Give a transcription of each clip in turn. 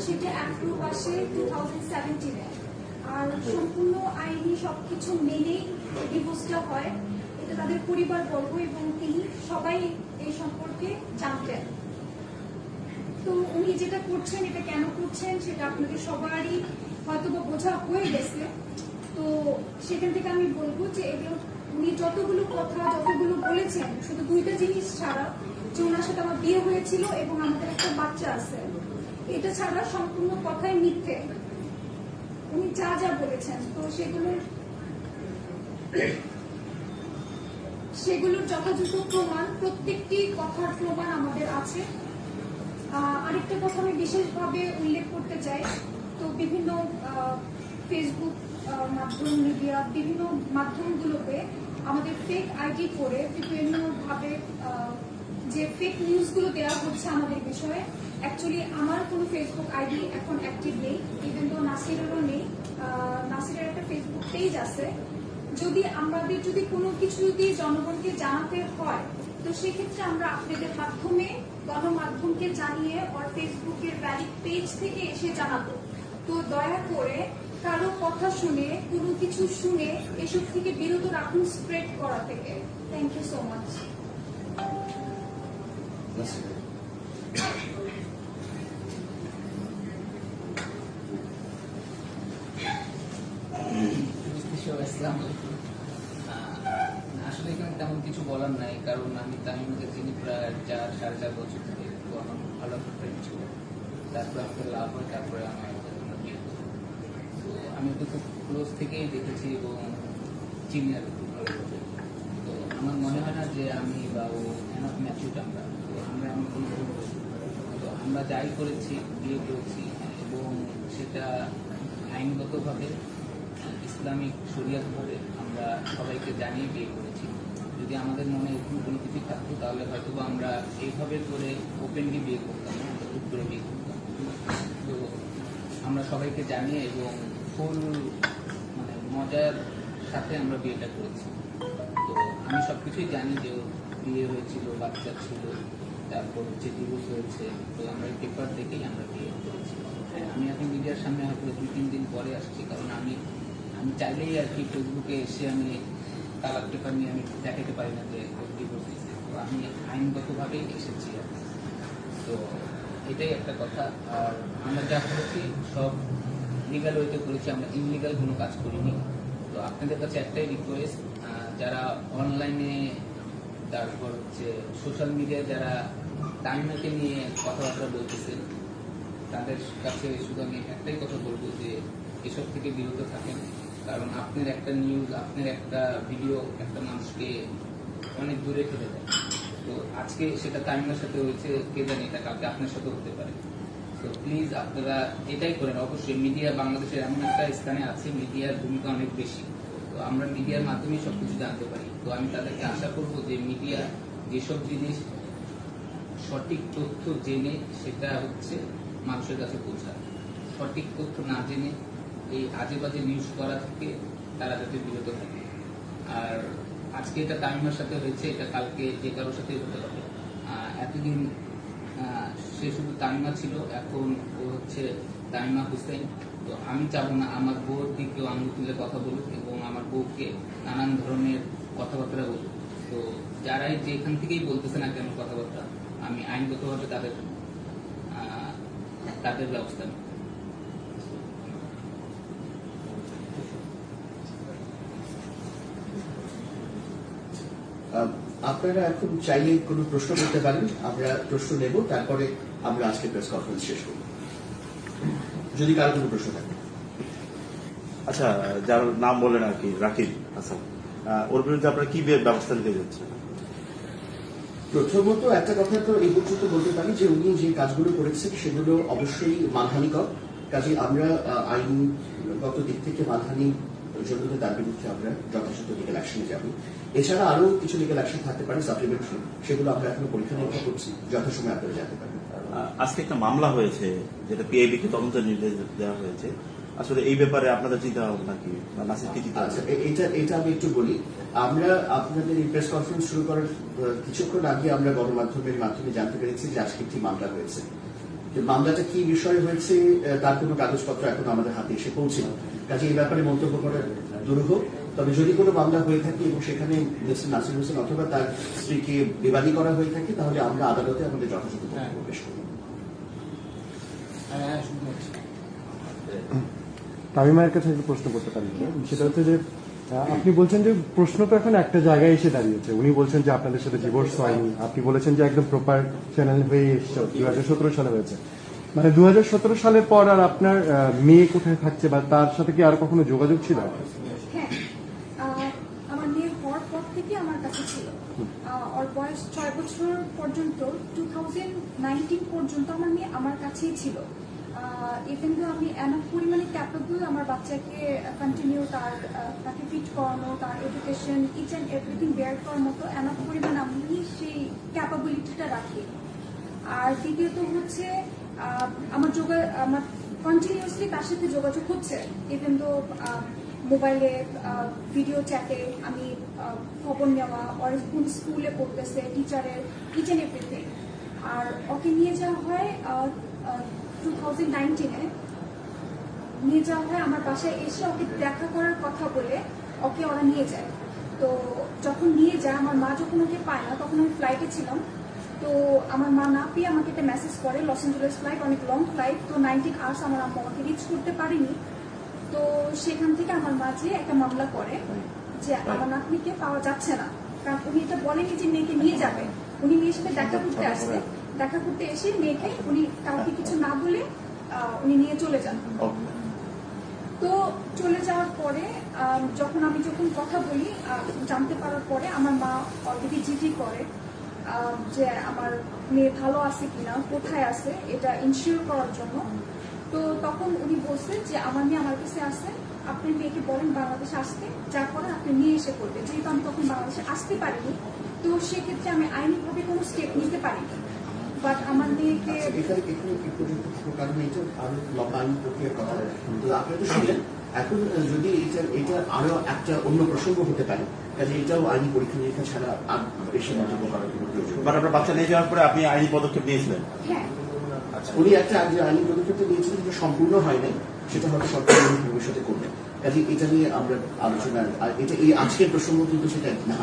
সেটা অ্যাপ্রুভ আসে 2017-এ। আর সম্পূর্ণ আইনি সবকিছু মেনেই ডিভোর্সটা হয়। এটা তাদের পরিবারবর্গ এবং তিনি সবাই এই সম্পর্কে জানতেন। তো উনি যেটা করছেন, এটা কেন করছেন সেটা আপনাদের সবারই হয়তো বোঝা হয়ে গেছে। তো সেখান থেকে আমি বলবো যে এগুলো উনি যতগুলো কথা যতগুলো বলেছেন, শুধু দুইটা জিনিস ছাড়া, যে ওনার সাথে আমার বিয়ে হয়েছিল এবং আমাদের একটা বাচ্চা আছে, এটা ছাড়া সম্পূর্ণ কথাই মিথ্যে। উনি যা যা বলেছেন, তো সেগুলোর যথাযথ প্রমাণ, প্রত্যেকটি কথার প্রমাণ আমাদের আছে। আরেকটা কথা আমি বিশেষভাবে উল্লেখ করতে চাই, তো বিভিন্ন ফেসবুক মাধ্যম, মিডিয়া, বিভিন্ন মাধ্যমগুলোতে আমাদের ফেক আইডি করে বিভিন্নভাবে যে ফেক নিউজগুলো দেওয়া হচ্ছে আমাদের বিষয়ে। অ্যাকচুয়ালি আমার কোনো ফেসবুক আইডি এখন অ্যাক্টিভ নেই, ইভেন তো নাসিরেরও নেই। নাসিরের একটা ফেসবুক পেজ আছে। আমাদের যদি কোনো কিছু যদি জনগণকে জানাতে হয়, তো সেক্ষেত্রে আমরা আপনাদের মাধ্যমে, গণমাধ্যমকে জানিয়ে ওর ফেসবুকের ভ্যালিড পেজ থেকে এসে জানাবো। তো দয়া করে কারো কথা শুনে, কোনো কিছু শুনে এসব থেকে বিরত রাখুন, স্প্রেড করা থেকে। Thank you so much. আসলে এখানে তেমন কিছু বলার নাই, কারণ আমি তামিমকে চিনি প্রায় 4-4.5 বছর থেকে। তো আমার ভালো একটা ফ্রেন্ড ছিল, তারপরে আমাকে লাভ হয়, তারপরে আমার বিয়ে হয়। তো আমি ওকে খুব ক্লোজ থেকেই দেখেছি এবং চিনি আর কি ভালোভাবে। তো আমার মনে হয় না যে আমি বা ও এনাফ ম্যাচিউড আমরা। তো আমরা এমন কোনো তো আমরা যাই করেছি, বিয়ে করেছি এবং সেটা আইনগতভাবে ইসলামিক শরিয়াত ধরে আমরা সবাইকে জানিয়ে বিয়ে করেছি। যদি আমাদের মনে এরকম কোনো কিছু থাকতো তাহলে হয়তো আমরা এইভাবে করে ওপেনলি বিয়ে করতাম না, আমরা খুব করে বিয়ে করতাম। তো আমরা সবাইকে জানিয়ে এবং ফুল মানে মজার সাথে আমরা বিয়েটা করেছি। তো আমি সবকিছুই জানি যে ওর বিয়ে হয়েছিল, বাচ্চা ছিল, তারপর হচ্ছে ডিভোর্স হয়েছে। তো আমরা এই পেপার দেখেই আমরা বিয়ে করেছি। আমি এখন মিডিয়ার সামনে হয়তো 2-3 দিন পরে আসছি, কারণ আমি চাইলেই আর কি ফেসবুকে এসে আমি তালাক পেপার নিয়ে আমি দেখাতে পারি না যে ডিভোর্স হয়েছে। তো আমি আইনগতভাবেই এসেছি। তো এটাই একটা কথা। আর আমরা যা করেছি সব লিগাল ওয়েতে করেছি, আমরা ইনলিগাল কোনো কাজ করিনি। তো আপনাদের কাছে একটাই রিকোয়েস্ট, যারা অনলাইনে, তারপর হচ্ছে সোশ্যাল মিডিয়ায় যারা তামিমাকে নিয়ে কথাবার্তা বলতেছেন, তাদের কাছে শুধু আমি একটাই কথা বলবো যে এসব থেকে বিরত থাকেন। কারণ আপনার একটা নিউজ, আপনার একটা ভিডিও একটা মানুষকে অনেক দূরে ফেলে দেয়। তো আজকে সেটা তামিমার সাথে হয়েছে, কে জানে এটা কালকে আপনার সাথেও হতে পারে। তো প্লিজ আপনারা এটাই করেন। অবশ্যই মিডিয়া বাংলাদেশের এমন একটা স্থানে আছে, মিডিয়ার ভূমিকা অনেক বেশি। তো আমরা মিডিয়ার মাধ্যমে সবকিছু জানতে পারি। তো আমি তাদেরকে আশা করবো যে মিডিয়া যেসব জিনিস সঠিক তথ্য জেনে সেটা হচ্ছে মানুষের কাছে পৌঁছায়, সঠিক তথ্য না জেনে এই আজে বাজে নিউজ করা থেকে তারা যাতে বিরত থাকে। আর আজকে এটা তামিমার সাথে হয়েছে, এটা কালকে যে কারোর সাথে হতে পারে। এতদিন সে শুধু তামিমা ছিল, এখন ও হচ্ছে তামিমা হুসেন। তো আমি চাবো না আমার বউর দিকেও আঙুল তুলে কথা বলুক এবং আমার বউকে নানান ধরনের কথাবার্তা বলুক। তো যারাই যেখান থেকেই বলতেছে না কেন কথাবার্তা, আমি আইনগতভাবে তাদের ব্যবস্থা নেব। আপনারা এখন চাইলে কোনো প্রশ্ন করতে পারেন, আমরা প্রশ্ন নেব, তারপরে আমরা আজকে প্রেস কনফারেন্স শেষ করব, যদি কারো কোনো প্রশ্ন থাকে। আচ্ছা, যার নাম বলেন আর কি, রাকিব হাসান, ওর বিরুদ্ধে আপনারা কি ব্যবস্থা নিতে যাচ্ছেন? প্রথমত একটা কথা তো এই পর্যন্ত বলতে পারি যে উনি যে কাজগুলো করেছেন সেগুলো অবশ্যই মানহানিকর। কাজে আমরা আইনগত দিক থেকে মানহানি জন্য তার বিরুদ্ধে আমরা যথাযথ লিগাল অ্যাকশনে যাব। এছাড়া আরো কিছু লিগাল অ্যাকশন থাকতে পারে সাপ্লিমেন্টারি, সেগুলো আমরা এখনো পরীক্ষা নিরীক্ষা করছি, যথাসময়ে আপনারা জানতে পারবেন। আজকে একটা মামলা হয়েছে যেটা পিআইবি কে তদন্ত নির্দেশ দেওয়া হয়েছে, আসলে এই ব্যাপারে আপনাদের চিন্তা ভাবনা কি? আচ্ছা, এটা আমি একটু বলি। আমরা আপনাদের এই প্রেস কনফারেন্স শুরু করার কিছুক্ষণ আগে আমরা গণমাধ্যমের মাধ্যমে জানতে পেরেছি যে আজকে একটি মামলা হয়েছে। যে মামলাটা কি বিষয় হয়েছে তার কোনো কাগজপত্র এখন আমাদের হাতে এসে পৌঁছেনি। কাজে এই ব্যাপারে মন্তব্য করা দুরূহ। তবে যদি কোনো মামলা হয়ে থাকে এবং সেখানে মিস্টার নাসির হোসেন অথবা তার স্ত্রীকে বিবাদী করা হয়ে থাকে, তাহলে আমরা আদালতে আমাদের যথাযথ বক্তব্য পেশ করব। তামিমার কাছে একটা প্রশ্ন করতে পারি, সেটা হচ্ছে যে আপনি বলছেন যে প্রশ্ন তো এখন একটা জায়গায় এসে দাঁড়িয়েছে। উনি বলছেন যে আপনাদের সাথে ডিভোর্স হয়নি, আপনি বলেছেন যে একদম প্রপার চ্যানেল হয়ে এসছে 2017 সালে হয়েছে। মানে 2017 সালের পর আর আপনার মেয়ে কোথায় থাকছে বা তার সাথে কি আর কখনো যোগাযোগ ছিল? হ্যাঁ, আমার মেয়ে হওয়ার পর থেকে আমার কাছে ছিল। ওর বয়স 6 বছর পর্যন্ত, 2019 পর্যন্ত আমার মেয়ে আমার কাছেই ছিল। ইভেন তো আমি এনাফ পরিমাণে ক্যাপেবল আমার বাচ্চাকে কন্টিনিউ তাকে ফিট করানো, তার education, each and everything bear করার মতো এনাফ পরিমাণ আমি সেই ক্যাপাবিলিটিটা রাখি। আর দ্বিতীয়ত হচ্ছে আমার কন্টিনিউয়াসলি তার সাথে যোগাযোগ হচ্ছে। ইভেন তো মোবাইলে ভিডিও চ্যাটে আমি খবর নেওয়া, ওর কোন স্কুলে পড়তেছে, টিচারের ইচ অ্যান্ড এভরিথিং। আর ওকে নিয়ে যাওয়া হয় 2019-এ নিয়ে যাওয়া হয় আমার বাসায় এসে ওকে দেখা করার কথা বলে ওকে ওরা নিয়ে যায়। তো যখন নিয়ে যায়, আমার মা যখন ওকে পায় না, তখন আমি ফ্লাইটে ছিলাম। তো আমার মা না পেয়ে আমাকে একটা মেসেজ করে, লস অ্যাঞ্জেলেস ফ্লাইট, অনেক লং ফ্লাইট, তো 19 আওয়ার্স আমার আম্মা আমাকে রিচ করতে পারেনি। তো সেখান থেকে আমার মা যে একটা মামলা করে যে আমার নাতনিকে পাওয়া যাচ্ছে না, কারণ উনি এটা বলেনি যে মেয়েকে নিয়ে যাবে। উনি মেয়ের সাথে দেখা করতে আসছে, দেখা করতে এসে মেয়েকে উনি কাউকে কিছু না বলে উনি নিয়ে চলে যান। তো চলে যাওয়ার পরে যখন কথা বলি, জানতে পারার পরে আমার মা অলরেডি জিডি করে যে আমার মেয়ে ভালো আছে কিনা, কোথায় আছে, এটা ইনশিওর করার জন্য। তো তখন উনি বলছে যে আমার মেয়ে আমার কাছে আসে, আপনি মেয়েকে বলেন বাংলাদেশে আসতে, যা করেন আপনি নিয়ে এসে করবেন। যেহেতু আমি তখন বাংলাদেশে আসতে পারিনি, তো সেক্ষেত্রে আমি আইনিভাবে কোনো স্টেপ নিতে পারিনি। বাট আমার মেয়েকে কারণ এটা আরো লম্বা আইন প্রক্রিয়ার কথা। তো আপনি তো শুনলেন, এখন যদি এটা আরো একটা অন্য প্রসঙ্গ হতে পারে, কাজে এটাও আইনি পরীক্ষা নিরীক্ষা ছাড়া আর বেশি মন্তব্য করার কোনো প্রয়োজন নেই। বাট আপনার বাচ্চা নিয়ে যাওয়ার পরে আপনি আইনি পদক্ষেপ নিয়েছিলেন? হ্যাঁ, উনি একটা আইনি পদক্ষেপ নিয়েছিলেন, যেটা সম্পূর্ণ হয় নাই, সেটা হয়তো সরকার ভবিষ্যতে করবে। কাজে এটা নিয়ে আমরা আলোচনা, এটা এই আজকের প্রসঙ্গ কিন্তু সেটা না।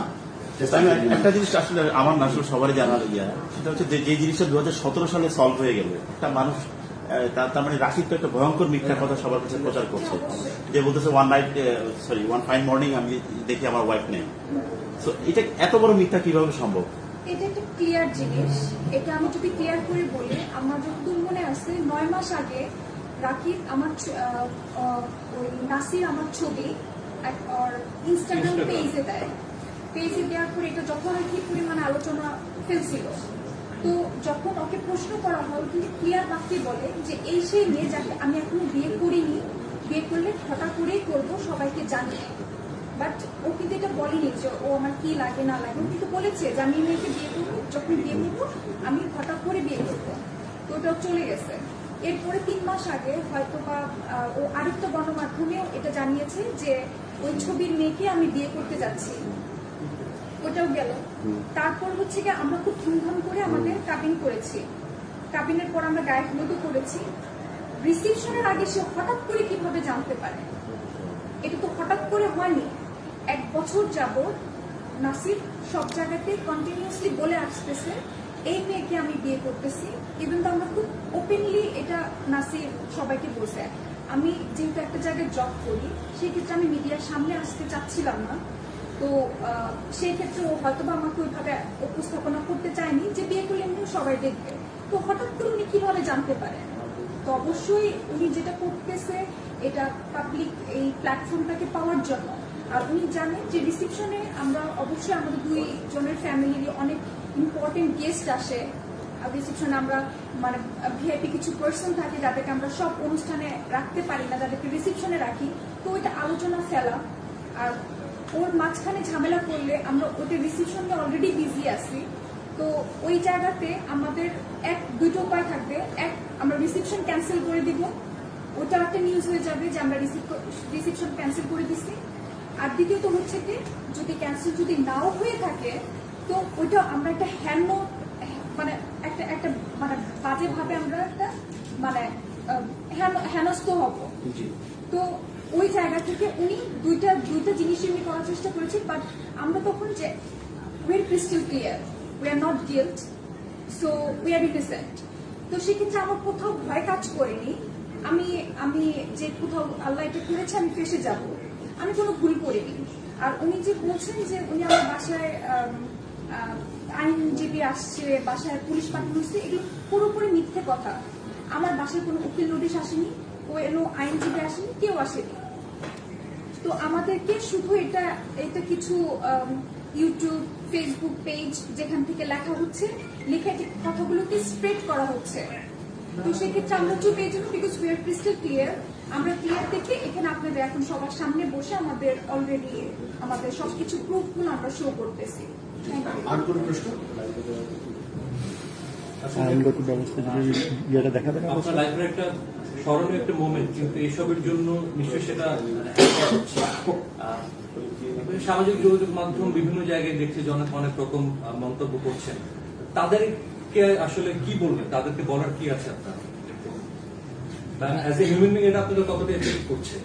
আমি একটা জিনিস আসলে আমার না আসলে সবারই জানার সেটা হচ্ছে যে জিনিসটা 2017 সালে সলভ হয়ে গেল, একটা মানুষ তার মানে রাশিদ তো একটা ভয়ঙ্কর মিথ্যা কথা সবার কাছে প্রচার করছে, যে বলতেছে ওয়ান ফাইন মর্নিং আমি দেখি আমার ওয়াইফ নেই। সো এটা এত বড় মিথ্যা কিভাবে সম্ভব? এটা একটা ক্লিয়ার জিনিস। এটা আমি যদি ক্লিয়ার করে বলি, আমার যতদূর মনে আছে 9 মাস আগে রাকিব আমার ওই নাসির আমার ছবি আর ইনস্টাগ্রাম পেজে দেয়। পেজে দেওয়ার পরে এটা যথারীতি পরিমাণে আলোচনা ফেলছিল। তো যখন ওকে প্রশ্ন করা হয়, কিন্তু ক্লিয়ার বাক্যে বলে যে এই সেই মেয়ে যাকে আমি এখনো বিয়ে করিনি, বিয়ে করলে হঠাৎ করেই করবো, সবাইকে জানিয়ে। বাট ও কিন্তু এটা বলেনি যে ও আমার কি লাগে না লাগে। ও কিন্তু বলেছে যে আমি মেয়েকে বিয়ে করবো, যখন বিয়ে করবো আমি হঠাৎ করে বিয়ে করবো। তো ওটা চলে গেছে। এরপরে 3 মাস আগে হয়তো বা ও আরেকটা গণমাধ্যমেও এটা জানিয়েছে যে ওই ছবির মেয়েকে আমি বিয়ে করতে যাচ্ছি, ওটাও গেল। তারপর হচ্ছে কি আমরা খুব ধুমধাম করে আমাদের কাবিন করেছি। কাবিনের পর আমরা গায়ে হলুদও করেছি। রিসিপশনের আগে সে হঠাৎ করে কিভাবে জানতে পারে? এটা তো হঠাৎ করে হয়নি। 1 বছর যাবত নাসির সব জায়গাতে কন্টিনিউয়াসলি বলে আসতেছে এই মেয়েকে আমি বিয়ে করতেছি। ইভেন তো আমরা খুব ওপেনলি এটা নাসির সবাইকে বলছে। আমি যেহেতু একটা জায়গায় জব করি, সেই ক্ষেত্রে আমি মিডিয়ার সামনে আসতে চাচ্ছিলাম না। তো সেই ক্ষেত্রে ও হয়তো বা আমাকে ওইভাবে উপস্থাপনা করতে চায়নি যে বিয়ে করলে এমনিও সবাই দেখবে। তো হঠাৎ করে উনি কিভাবে জানতে পারেন? তো অবশ্যই উনি যেটা করতেছে এটা পাবলিক এই প্ল্যাটফর্মটাকে পাওয়ার জন্য। আর উনি জানেন যে রিসিপশনে আমরা অবশ্যই আমাদের 2 জনের ফ্যামিলির অনেক ইম্পর্টেন্ট গেস্ট আসে। রিসিপশনে আমরা মানে ভিআইপি কিছু পার্সন থাকে যাদেরকে আমরা সব অনুষ্ঠানে রাখতে পারি না, যাদেরকে রিসিপশনে রাখি। তো ওইটা আলোচনা ফেলা, আর ওর মাঝখানে ঝামেলা করলে আমরা ওদের রিসিপশনে অলরেডি বিজি আছি। তো ওই জায়গাতে আমাদের 2টো উপায় থাকবে। এক, আমরা রিসিপশন ক্যান্সেল করে দিব, ওটা একটা নিউজ হয়ে যাবে যে আমরা রিসিপশন ক্যান্সেল করে দিচ্ছি। আর দ্বিতীয়ত হচ্ছে কি, যদি ক্যান্সেল যদি নাও হয়ে থাকে, তো ওইটা আমরা একটা হ্যান্ড মানে একটা মানে বাজে ভাবে আমরা একটা মানে হেনস্থ হব। জি। তো ওই জায়গা থেকে উনি দুইটা জিনিসই উনি করার চেষ্টা করেছেন, বাট আমরা তখন যে we are crystal clear, we are not guilt, so we are innocent. তো সেক্ষেত্রে আমার কোথাও ভয় কাজ করেনি। আমি যে কোথাও আল্লাহ এটা করেছে আমি ফেসে যাব, আমি কোনো ভুল করিনি। আর উনি যে বলছেন যে উনি আমার বাসায় আইনজীবী আসছে, বাসায় পুলিশ পাঠানো হচ্ছে, এগুলো পুরোপুরি মিথ্যে কথা। আমার বাসায় কোনো উকিল নোটিশ আসেনি, কোনো আইনজীবী আসেনি, কেউ আসেনি। তো আমাদেরকে শুধু এটা কিছু ইউটিউব, ফেসবুক পেজ যেখান থেকে লেখা হচ্ছে, লেখা কথাগুলোকে স্প্রেড করা হচ্ছে। তো সেক্ষেত্রে আমরা চুপ এই জন্য, because we are crystal clear. আমরা ক্লিয়ার দেখে এখানে আপনাদের এখন সবার সামনে বসে আমাদের অলরেডি আমাদের সবকিছু প্রুফগুলো আমরা শো করতেছি। আর কোনো প্রশ্ন? আইনগত ব্যবস্থা যদি ইয়েটা দেখা দেয় আপনার লাইফের একটা স্মরণীয় একটা মোমেন্ট, কিন্তু এসবের জন্য নিশ্চয়ই সেটা সামাজিক যোগাযোগ মাধ্যম বিভিন্ন জায়গায় দেখছি যে অনেক রকম মন্তব্য করছেন, তাদেরকে আসলে কি বলবেন? তাদেরকে বলার কি আছে আপনার? অ্যাজ এ হিউম্যান বিং এটা আপনাদের কতটা এফেক্ট করছে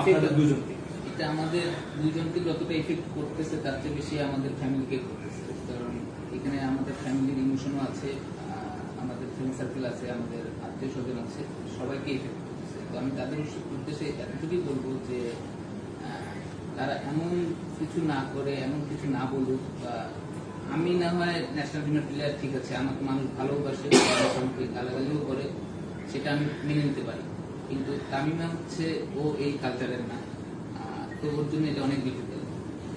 আপনাদের দুজনকে? এটা আমাদের দুইজনকে যতটা এফেক্ট করতেছে তার চেয়ে বেশি আমাদের ফ্যামিলিকে করতেছে। কারণ এখানে আমাদের ফ্যামিলির ইমোশনও আছে, আমাদের ফ্রেন্ড সার্কেল আছে, আমাদের আত্মীয় স্বজন আছে, সবাইকে এফেক্ট করতেছে। তো আমি তাদের উদ্দেশ্যে এতটুকুই বলবো যে তারা এমন কিছু না করে, এমন কিছু না বলুক। বা আমি না হয় ন্যাশনাল টিমের প্লেয়ার, ঠিক আছে, আমাকে মানুষ ভালোবাসে, আমাকে গালাগালিও করে, সেটা আমি মেনে নিতে পারি। কিন্তু তামিমা হচ্ছে ও এই কালচারের না, তো ওর জন্য এটা অনেক ডিফিকাল্ট।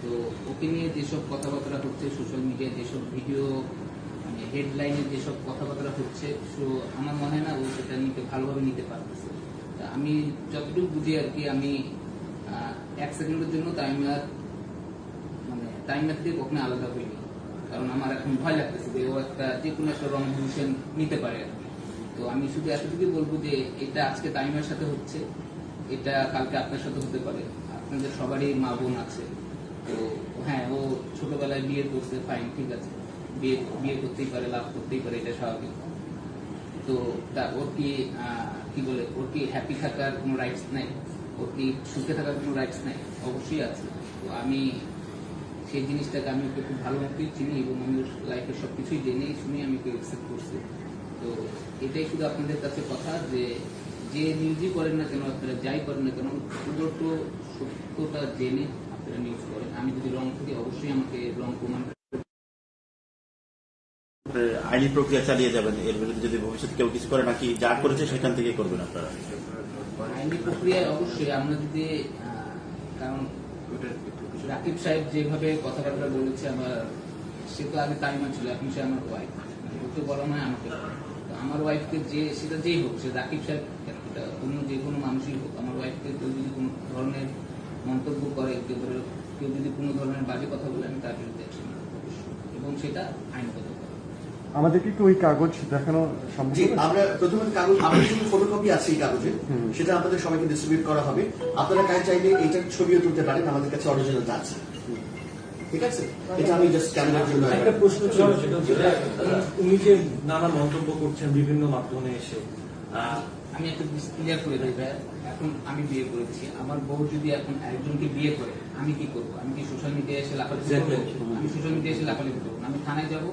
তো ওকে নিয়ে যেসব কথাবার্তা হচ্ছে সোশ্যাল মিডিয়ায়, যেসব ভিডিও মানে হেডলাইনে যেসব কথাবার্তা হচ্ছে, সো আমার মনে হয় না ও সেটা ভালোভাবে নিতে পারতেছে। তা আমি যতটুকু বুঝি আর কি, আমি 1 সেকেন্ডের জন্য তামিমা থেকে কখনো আলাদা হইনি। কারণ আমার এখন ভয় লাগতেছে যে ও যে কোনো একটা রং ডিসিশন নিতে পারে। তো আমি শুধু এতটুকুই বলবো যে এটা আজকে তামিমার সাথে হচ্ছে, এটা কালকে আপনার সাথে হতে পারে। আপনাদের সবারই মা বোন আছে। তো হ্যাঁ, ও ছোটবেলায় বিয়ে করছে, ফাইন, ঠিক আছে, বিয়ে করতেই পারে, লাভ করতেই পারে, এটা স্বাভাবিক। তো ওর কি বলে, ওর কি হ্যাপি থাকার কোনো রাইটস নাই? ওর কি সুখে থাকার কোনো রাইটস নাই? অবশ্যই আছে। তো আমি সেই জিনিসটাকে আমি ওকে খুব ভালো মতোই চিনি এবং আমি ওর লাইফের সবকিছুই জেনে শুনে আমি ওকে অ্যাকসেপ্ট করছি। তো এটাই শুধু আপনাদের কাছে কথা, যে নিউজই করেন না কেন, আপনারা যাই করেন না কেন, পুরোটো সত্যটা জেনে আপনারা নিউজ করেন। আমি যদি রং থাকি অবশ্যই আমাকে রং প্রমাণ। আইনি প্রক্রিয়া চালিয়ে যাবেন এর বিরুদ্ধে যদি ভবিষ্যতে কেউ কিছু করে, নাকি যা করেছে সেখান থেকে করবেন আপনারা? আইনি প্রক্রিয়ায় অবশ্যই আমরা যদি, কারণ রাকিব সাহেব যেভাবে কথাবার্তা বলেছে, সে তো আগে তামিমা ছিল, এখন সে আমার ওয়াইফ, ওকে বলা নয় আমাকে। আমার ওয়াইফকে সেটা যেই হোক, সে রাকিব সাহেব অন্য যে কোনো মানুষই হোক, আমার ওয়াইফকে কেউ যদি কোনো ধরনের মন্তব্য করে, কেউ যদি কোনো ধরনের বাজে কথা বলে, আমি তার বিরুদ্ধে অ্যাকশন নেব এবং সেটা আইনগত। আমাদেরকে একটু ওই কাগজ দেখানো সম্ভব? জি, আমরা প্রথমে কাগজ, আমাদের শুধু ফটোকপি আছে এই কাগজে, সেটা আমাদের সবাইকে ডিস্ট্রিবিউট করা হবে। আপনারা কাজ চাইলে এইটার ছবিও তুলতে পারেন, আমাদের কাছে অরিজিনালটা আছে। ঠিক আছে, এটা আমি জাস্ট ক্যামেরার জন্য। একটা প্রশ্ন ছিল, সেটা হচ্ছে উনি যে নানা মন্তব্য করছেন বিভিন্ন মাধ্যমে এসে, আমি একটা ক্লিয়ার করে দিই ভাই, এখন আমি বিয়ে করেছি, আমার বউ যদি এখন একজনকে বিয়ে করে, আমি কি করবো? আমি কি সোশ্যাল মিডিয়ায় এসে লাফালাফি করবো? আমি সোশ্যাল মিডিয়ায় এসে লাফালাফি করবো না, আমি থানায় যাবো,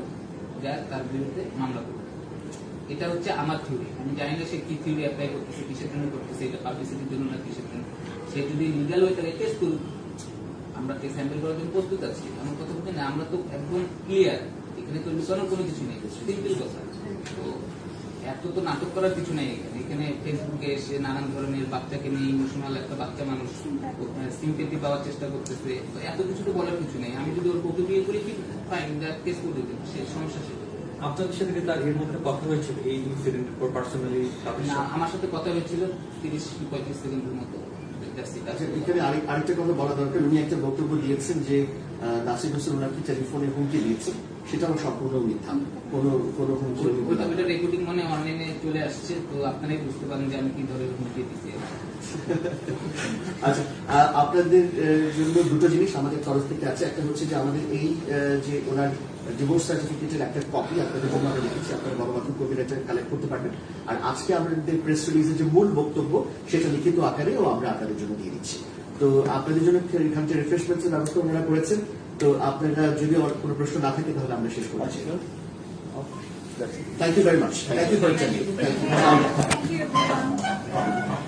যা তার বিরুদ্ধে মামলা করবো। এটা হচ্ছে আমার থিওরি। আমি জানি না সে কি থিওরি অ্যাপ্লাই করতেছে, কিসের জন্য করতেছে, এটা পাবলিসিটির জন্য না কিসের জন্য। সে যদি লিগাল ওয়ে তাকে কেস করুক, আমরা কেস হ্যান্ডেল করার জন্য প্রস্তুত আছি। আমার কথা বলতে না, আমরা তো একদম ক্লিয়ার, এখানে তো লুকানোর কোনো কিছু নেই, সিম্পল কথা। তো এত তো নাটক করার কিছু নেই এখানে। এখানে ফেসবুকে এসে নানান ধরনের বাচ্চাকে নিয়ে ইমোশনাল একটা বাচ্চা মানুষ সিম্পেথি পাওয়ার চেষ্টা করতেছে, তো এত কিছু তো বলার কিছু নেই। আমি যদি ওর বউকে বিয়ে করি, কি ফাইন, কেস করে দিতে, সে সমস্যা শেষ। আপনাদের সাথে কি তার এর মধ্যে কথা হয়েছিল এই ইনসিডেন্টের পর পার্সোনালি? না, আমার সাথে কথা হয়েছিল 30-35 সেকেন্ডের মতো। আচ্ছা, এখানে আরেকটা কথা বলা দরকার। উনি একটা বক্তব্য দিয়েছেন যে নাসির হোসেন ওনাকে টেলিফোনে হুমকি দিয়েছে, সেটাও সম্পূর্ণ মিথ্যা। কোনো হুমকি ওইটা রেকর্ডিং মানে অনলাইনে চলে আসছে, তো আপনারাই বুঝতে পারেন যে আমি কি ধরনের হুমকি দিচ্ছি। আচ্ছা, আপনাদের জন্য দুটো জিনিস আমাদের তরফ থেকে আছে। একটা হচ্ছে যে আমাদের এই যে ওনার ডিভোর্স সার্টিফিকেটের একটা কপি আপনাদের জন্য আমরা লিখেছি, আপনারা গণমাধ্যম কর্মীরা এটা কালেক্ট করতে পারবেন। আর আজকে আমাদের প্রেস রিলিজের যে মূল বক্তব্য সেটা লিখিত আকারেও আমরা আপনাদের জন্য দিয়ে দিচ্ছি। তো আপনাদের জন্য এখান থেকে রিফ্রেশমেন্টস এর ব্যবস্থা ওনারা করেছেন। তো আপনারা যদি আর কোনো প্রশ্ন না থাকে তাহলে আমরা শেষ করছি। Thank you very much. Thank you for attending. Thank you, everyone.